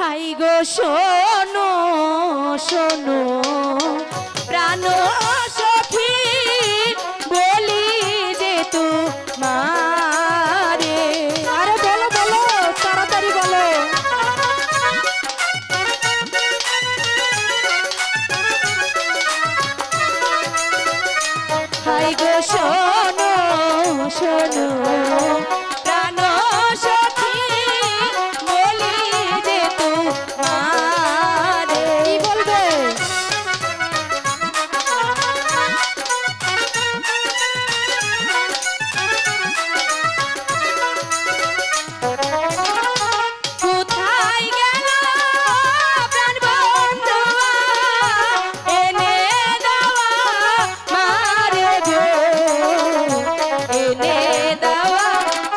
High গো শোনো শোনো প্রাণ সখী বলি যে তোমারে। আরে বলো বলো তাড়াতাড়ি বলো। হাই গো শোনো শোনো প্রাণ সখী বলি যে তোমারে। কি বলবে? কোথায় গেল প্রাণ বন্ধুয়া এনে দেওয়া মারে গো, এনে দেওয়া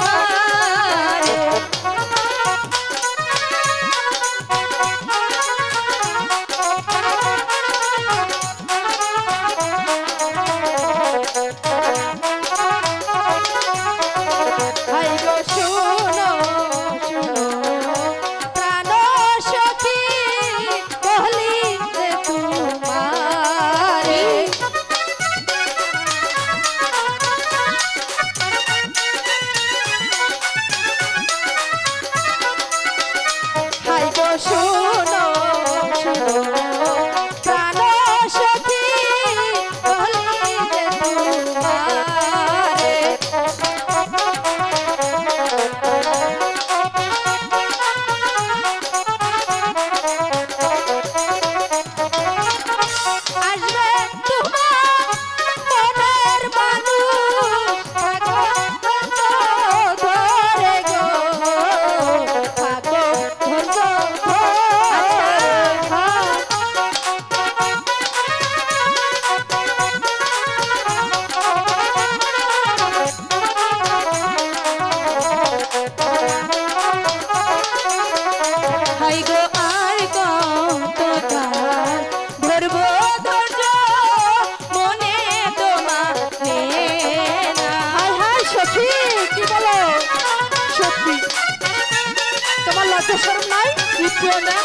মারে। হাই গো শোনো শোনো প্রাণ সখী বলি যে তোমারে। হাই গো শোনো শোনো প্রাণ সখী বলি যে তোমারে। আসবে তোমার মনের মানুষ থাকো ধরে গো, থাকো হাই গো আর কত কাল ধরবো ধৈর্য মনে তোমার না। হাই হাই সখী কি বলো? সত্যি তোমার লজ্জা শরম নাই? বুঝছো না?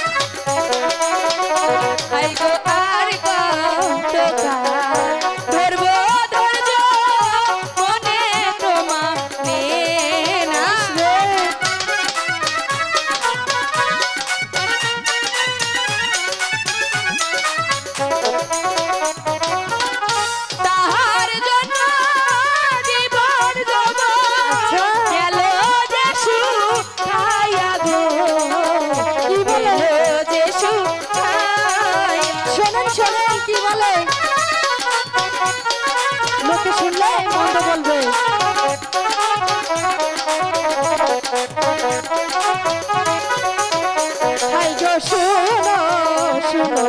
হাই গো আর কত কাল ধরবো ধৈর্য মনে তোমার না। তাহার জন্য জীবন যাব গেল যে সুখাইয়া গো, কি বলে? গেল যে সুখাইয়া। শোনেন শোনেন কি বলে? লোকে শুনলে মন্দ বলবে। হাই গো শোনো শোনো